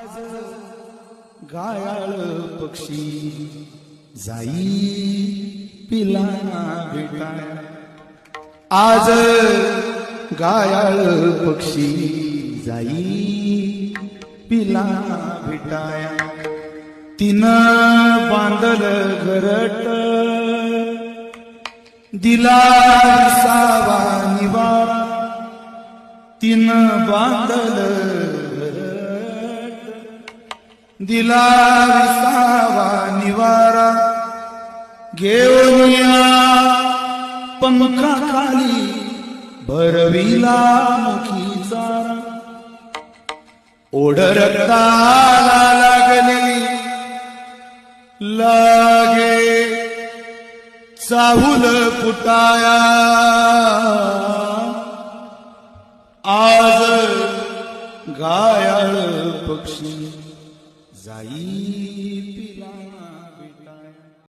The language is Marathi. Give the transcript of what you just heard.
आज गायाळ पक्षी जाई पिलाना भेटाया। आज गायाळ पक्षी जाई पिलाना भेटाया। तिनं बांधल घरट दिला विसावा निवारा। तिनं बांधल दिला विसावा निवारा। घेऊनिया पंखा खाली भरविला मुखी चारा। ओढ रक्ताला लागली लागे चाहुल फुटाया। आज गायाळ पक्षी जाई पिला।